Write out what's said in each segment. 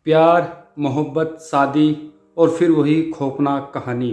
प्यार, मोहब्बत, शादी और फिर वही खौफनाक कहानी।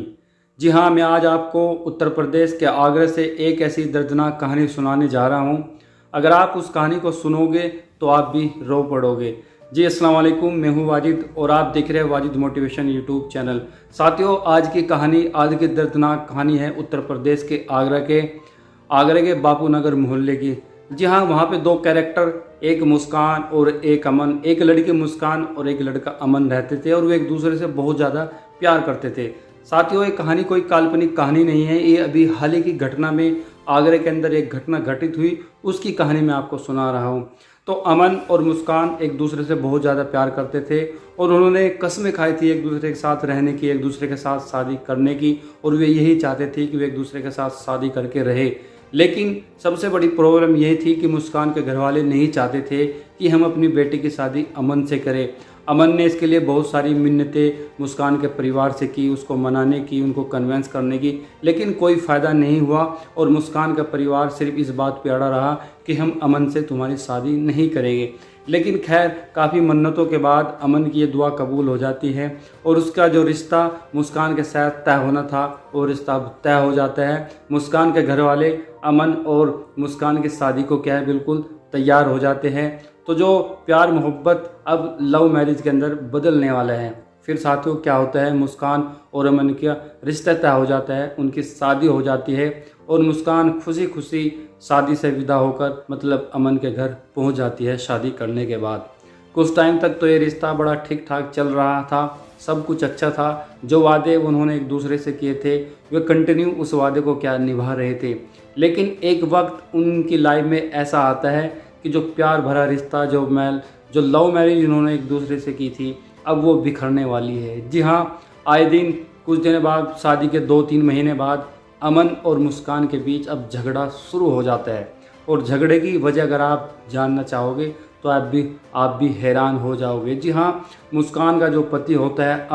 जी हाँ, मैं आज आपको उत्तर प्रदेश के आगरा से एक ऐसी दर्दनाक कहानी सुनाने जा रहा हूँ। अगर आप उस कहानी को सुनोगे तो आप भी रो पड़ोगे। जी अस्सलाम वालेकुम, मैं हूँ वाजिद और आप देख रहे हैं वाजिद मोटिवेशन यूट्यूब चैनल। साथियों, आज की कहानी, आज की दर्दनाक कहानी है उत्तर प्रदेश के आगरा के बापू नगर मोहल्ले की। जी हाँ, वहाँ पे दो कैरेक्टर, एक मुस्कान और एक अमन, एक लड़की मुस्कान और एक लड़का अमन रहते थे और वो एक दूसरे से बहुत ज़्यादा प्यार करते थे। साथियों, ये कहानी कोई काल्पनिक कहानी नहीं है, ये अभी हाल ही की घटना में आगरा के अंदर एक घटना घटित हुई, उसकी कहानी मैं आपको सुना रहा हूँ। तो अमन और मुस्कान एक दूसरे से बहुत ज़्यादा प्यार करते थे और उन्होंने कसमें खाई थी एक दूसरे के साथ रहने की, एक दूसरे के साथ शादी करने की, और वे यही चाहते थे कि वे एक दूसरे के साथ शादी करके रहे। लेकिन सबसे बड़ी प्रॉब्लम यह थी कि मुस्कान के घरवाले नहीं चाहते थे कि हम अपनी बेटी की शादी अमन से करें। अमन ने इसके लिए बहुत सारी मिन्नतें मुस्कान के परिवार से की, उसको मनाने की, उनको कन्वेंस करने की, लेकिन कोई फ़ायदा नहीं हुआ और मुस्कान का परिवार सिर्फ इस बात पे अड़ा रहा कि हम अमन से तुम्हारी शादी नहीं करेंगे। लेकिन खैर, काफ़ी मन्नतों के बाद अमन की ये दुआ कबूल हो जाती है और उसका जो रिश्ता मुस्कान के साथ तय होना था वो रिश्ता तय हो जाता है। मुस्कान के घर वाले अमन और मुस्कान की शादी को क्या है, बिल्कुल तैयार हो जाते हैं। तो जो प्यार मोहब्बत अब लव मैरिज के अंदर बदलने वाला है। फिर साथियों, क्या होता है, मुस्कान और अमन का रिश्ता तय हो जाता है, उनकी शादी हो जाती है और मुस्कान खुशी खुशी शादी से विदा होकर मतलब अमन के घर पहुंच जाती है। शादी करने के बाद कुछ टाइम तक तो ये रिश्ता बड़ा ठीक ठाक चल रहा था, सब कुछ अच्छा था। जो वादे उन्होंने एक दूसरे से किए थे वे कंटिन्यू उस वादे को क्या निभा रहे थे। लेकिन एक वक्त उनकी लाइफ में ऐसा आता है कि जो प्यार भरा रिश्ता, जो लव मैरिज उन्होंने एक दूसरे से की थी, अब वो बिखरने वाली है। जी हाँ, आए दिन कुछ दिन बाद, शादी के 2-3 महीने बाद अमन और मुस्कान के बीच अब झगड़ा शुरू हो जाता है। और झगड़े की वजह अगर आप जानना चाहोगे तो आप भी हैरान हो जाओगे। जी हाँ, मुस्कान का जो पति होता है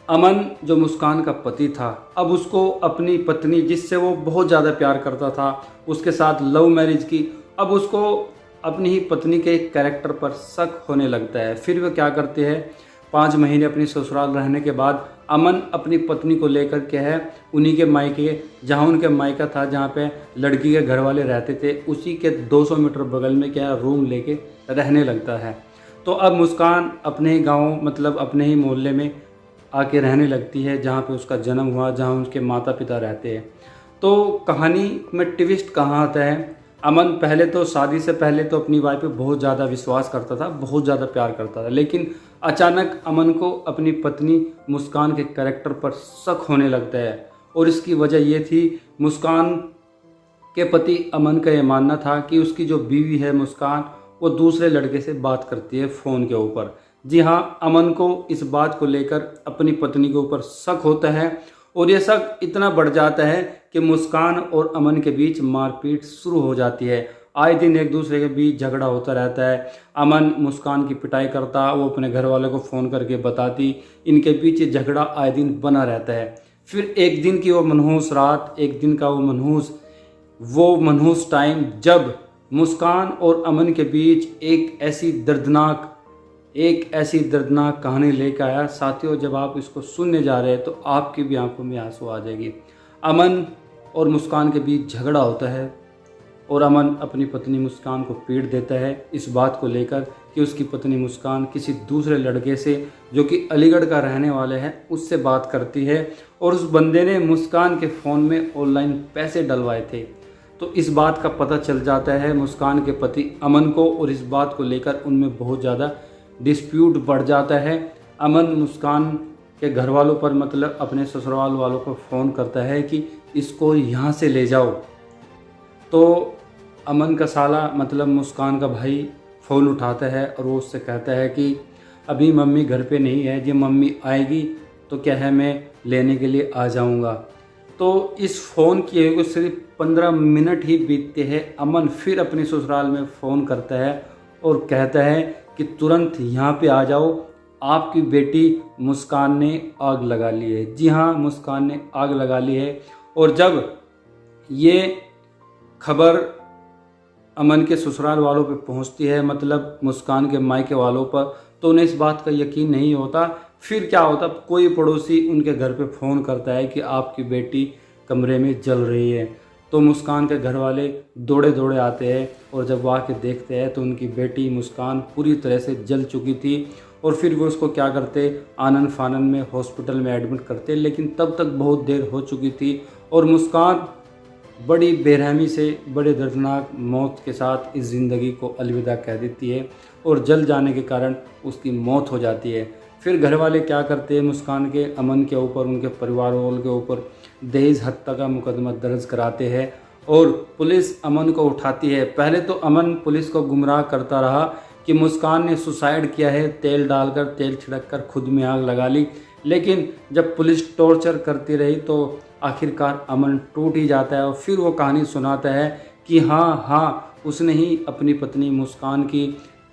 अमन जो मुस्कान का पति था, अब उसको अपनी पत्नी, जिससे वो बहुत ज़्यादा प्यार करता था, उसके साथ लव मैरिज की, अब उसको अपनी ही पत्नी के कैरेक्टर पर शक होने लगता है। फिर वे क्या करते हैं, 5 महीने अपनी ससुराल रहने के बाद अमन अपनी पत्नी को लेकर के है उन्हीं के मायके, जहाँ उनके मायका था, जहाँ पे लड़की के घर वाले रहते थे, उसी के 200 मीटर बगल में क्या रूम लेके रहने लगता है। तो अब मुस्कान अपने ही गाँव, मतलब अपने ही मोहल्ले में आके रहने लगती है, जहाँ पे उसका जन्म हुआ, जहाँ उसके माता पिता रहते हैं। तो कहानी में ट्विस्ट कहाँ आता है, अमन पहले तो शादी से पहले तो अपनी वाइफ पे बहुत ज़्यादा विश्वास करता था, बहुत ज़्यादा प्यार करता था, लेकिन अचानक अमन को अपनी पत्नी मुस्कान के कैरेक्टर पर शक होने लगता है। और इसकी वजह ये थी, मुस्कान के पति अमन का ये मानना था कि उसकी जो बीवी है मुस्कान, वो दूसरे लड़के से बात करती है फ़ोन के ऊपर। जी हाँ, अमन को इस बात को लेकर अपनी पत्नी के ऊपर शक होता है और ये शक इतना बढ़ जाता है कि मुस्कान और अमन के बीच मारपीट शुरू हो जाती है। आए दिन एक दूसरे के बीच झगड़ा होता रहता है। अमन मुस्कान की पिटाई करता, वो अपने घर वालों को फ़ोन करके बताती, इनके बीच ये झगड़ा आए दिन बना रहता है। फिर एक दिन की वो मनहूस रात, एक दिन का वो मनहूस टाइम, जब मुस्कान और अमन के बीच एक ऐसी दर्दनाक कहानी लेकर आया। साथियों, जब आप इसको सुनने जा रहे हैं तो आपकी भी आंखों में आंसू आ जाएगी। अमन और मुस्कान के बीच झगड़ा होता है और अमन अपनी पत्नी मुस्कान को पीट देता है इस बात को लेकर कि उसकी पत्नी मुस्कान किसी दूसरे लड़के से, जो कि अलीगढ़ का रहने वाले हैं, उससे बात करती है और उस बंदे ने मुस्कान के फ़ोन में ऑनलाइन पैसे डलवाए थे। तो इस बात का पता चल जाता है मुस्कान के पति अमन को और इस बात को लेकर उनमें बहुत ज़्यादा डिस्प्यूट बढ़ जाता है। अमन मुस्कान के घर वालों पर, मतलब अपने ससुराल वालों को फ़ोन करता है कि इसको यहाँ से ले जाओ। तो अमन का साला, मतलब मुस्कान का भाई, फ़ोन उठाता है और वो उससे कहता है कि अभी मम्मी घर पे नहीं है, जब मम्मी आएगी तो क्या है, मैं लेने के लिए आ जाऊँगा। तो इस फ़ोन किए हुए सिर्फ 15 मिनट ही बीतते हैं, अमन फिर अपने ससुराल में फ़ोन करता है और कहता है कि तुरंत यहाँ पे आ जाओ, आपकी बेटी मुस्कान ने आग लगा ली है। जी हाँ, मुस्कान ने आग लगा ली है। और जब ये खबर अमन के ससुराल वालों पे पहुंचती है, मतलब मुस्कान के मायके वालों पर, तो उन्हें इस बात का यकीन नहीं होता। फिर क्या होता, कोई पड़ोसी उनके घर पे फ़ोन करता है कि आपकी बेटी कमरे में जल रही है। तो मुस्कान के घर वाले दौड़े दौड़े आते हैं और जब वो आके देखते हैं तो उनकी बेटी मुस्कान पूरी तरह से जल चुकी थी। और फिर वो उसको क्या करते, आनन फानन में हॉस्पिटल में एडमिट करते, लेकिन तब तक बहुत देर हो चुकी थी और मुस्कान बड़ी बेरहमी से, बड़े दर्दनाक मौत के साथ इस ज़िंदगी को अलविदा कह देती है और जल जाने के कारण उसकी मौत हो जाती है। फिर घर वाले क्या करते हैं, मुस्कान के, अमन के ऊपर, उनके परिवार वालों के ऊपर दहेज हत्या का मुकदमा दर्ज कराते हैं और पुलिस अमन को उठाती है। पहले तो अमन पुलिस को गुमराह करता रहा कि मुस्कान ने सुसाइड किया है, तेल डालकर, तेल छिड़क कर खुद में आग लगा ली, लेकिन जब पुलिस टॉर्चर करती रही तो आखिरकार अमन टूट ही जाता है और फिर वो कहानी सुनाता है कि हाँ उसने ही अपनी पत्नी मुस्कान की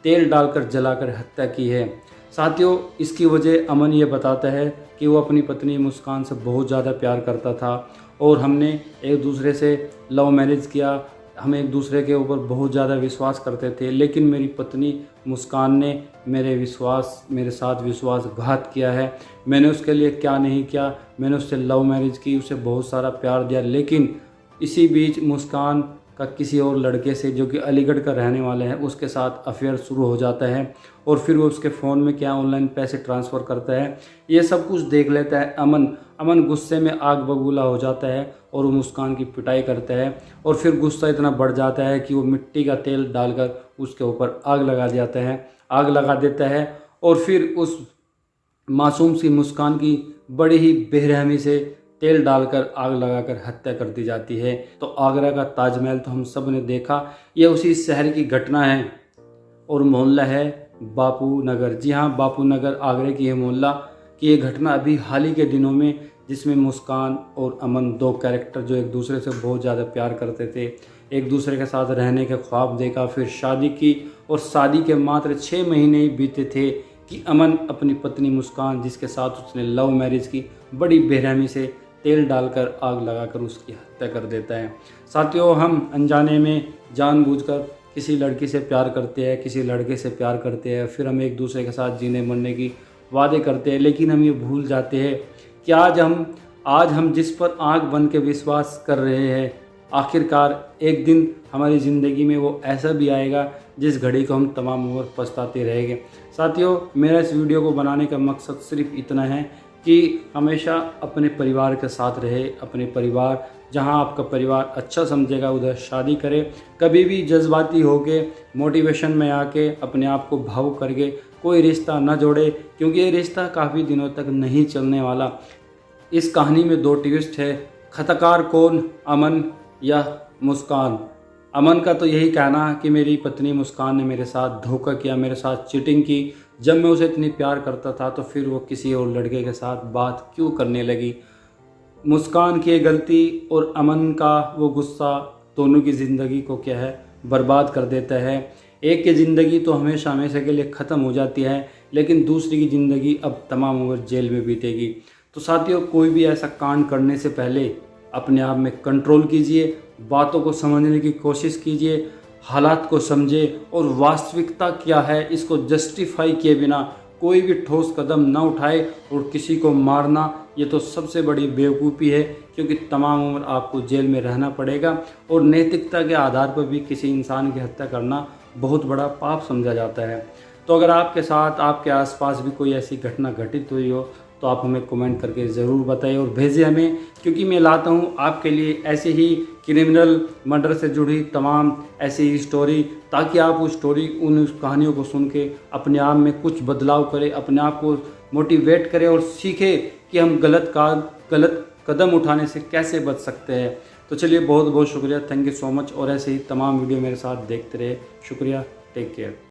तेल डालकर जलाकर हत्या की है। साथियों, इसकी वजह अमन ये बताता है कि वो अपनी पत्नी मुस्कान से बहुत ज़्यादा प्यार करता था और हमने एक दूसरे से लव मैरिज किया, हम एक दूसरे के ऊपर बहुत ज़्यादा विश्वास करते थे, लेकिन मेरी पत्नी मुस्कान ने मेरे साथ विश्वासघात किया है। मैंने उसके लिए क्या नहीं किया, मैंने उससे लव मैरिज की, उसे बहुत सारा प्यार दिया, लेकिन इसी बीच मुस्कान का किसी और लड़के से, जो कि अलीगढ़ का रहने वाला है, उसके साथ अफेयर शुरू हो जाता है और फिर वो उसके फ़ोन में क्या ऑनलाइन पैसे ट्रांसफ़र करता है। ये सब कुछ देख लेता है अमन गुस्से में आग बबूला हो जाता है और वो मुस्कान की पिटाई करता है और फिर गुस्सा इतना बढ़ जाता है कि वो मिट्टी का तेल डालकर उसके ऊपर आग लगा देता है और फिर उस मासूम सी मुस्कान की बड़ी ही बेरहमी से तेल डालकर आग लगाकर हत्या कर दी जाती है। तो आगरा का ताजमहल तो हम सब ने देखा, ये उसी शहर की घटना है और मोहल्ला है बापू नगर। जी हाँ, बापू नगर आगरे की है मोहल्ला की ये घटना अभी हाल ही के दिनों में, जिसमें मुस्कान और अमन, दो कैरेक्टर जो एक दूसरे से बहुत ज़्यादा प्यार करते थे, एक दूसरे के साथ रहने के ख्वाब देखा, फिर शादी की और शादी के मात्र 6 महीने ही बीते थे कि अमन अपनी पत्नी मुस्कान, जिसके साथ उसने लव मैरिज की, बड़ी बेरहमी से तेल डालकर आग लगाकर उसकी हत्या कर देता है। साथियों, हम अनजाने में जानबूझकर किसी लड़की से प्यार करते हैं, किसी लड़के से प्यार करते हैं, फिर हम एक दूसरे के साथ जीने मरने की वादे करते हैं, लेकिन हम ये भूल जाते हैं कि आज हम जिस पर आँख बन के विश्वास कर रहे हैं, आखिरकार एक दिन हमारी ज़िंदगी में वो ऐसा भी आएगा जिस घड़ी को हम तमाम उम्र पछताते रहेंगे। साथियों, मेरा इस वीडियो को बनाने का मकसद सिर्फ इतना है कि हमेशा अपने परिवार के साथ रहे, अपने परिवार, जहां आपका परिवार अच्छा समझेगा उधर शादी करें। कभी भी जज्बाती होके, मोटिवेशन में आके, अपने आप को भावुक करके कोई रिश्ता न जोड़े, क्योंकि ये रिश्ता काफ़ी दिनों तक नहीं चलने वाला। इस कहानी में 2 ट्विस्ट है, खताकार कौन, अमन या मुस्कान। अमन का तो यही कहना कि मेरी पत्नी मुस्कान ने मेरे साथ धोखा किया, मेरे साथ चीटिंग की। जब मैं उसे इतनी प्यार करता था तो फिर वो किसी और लड़के के साथ बात क्यों करने लगी। मुस्कान की गलती और अमन का वो गुस्सा दोनों की ज़िंदगी को क्या है, बर्बाद कर देता है। एक की ज़िंदगी तो हमेशा हमेशा के लिए ख़त्म हो जाती है, लेकिन दूसरी की ज़िंदगी अब तमाम उम्र जेल में बीतेगी। तो साथियों, कोई भी ऐसा कांड करने से पहले अपने आप में कंट्रोल कीजिए, बातों को समझने की कोशिश कीजिए, हालात को समझे और वास्तविकता क्या है इसको जस्टिफाई किए बिना कोई भी ठोस कदम न उठाए। और किसी को मारना ये तो सबसे बड़ी बेवकूफ़ी है, क्योंकि तमाम उम्र आपको जेल में रहना पड़ेगा और नैतिकता के आधार पर भी किसी इंसान की हत्या करना बहुत बड़ा पाप समझा जाता है। तो अगर आपके साथ, आपके आसपास भी कोई ऐसी घटना घटित हुई हो तो आप हमें कमेंट करके ज़रूर बताइए और भेजिए हमें, क्योंकि मैं लाता हूँ आपके लिए ऐसे ही क्रिमिनल मर्डर से जुड़ी तमाम ऐसी ही स्टोरी, ताकि आप उस कहानियों को सुन के अपने आप में कुछ बदलाव करें, अपने आप को मोटिवेट करें और सीखें कि हम गलत कदम उठाने से कैसे बच सकते हैं। तो चलिए, बहुत बहुत शुक्रिया, थैंक यू सो मच। और ऐसे ही तमाम वीडियो मेरे साथ देखते रहे। शुक्रिया, टेक केयर।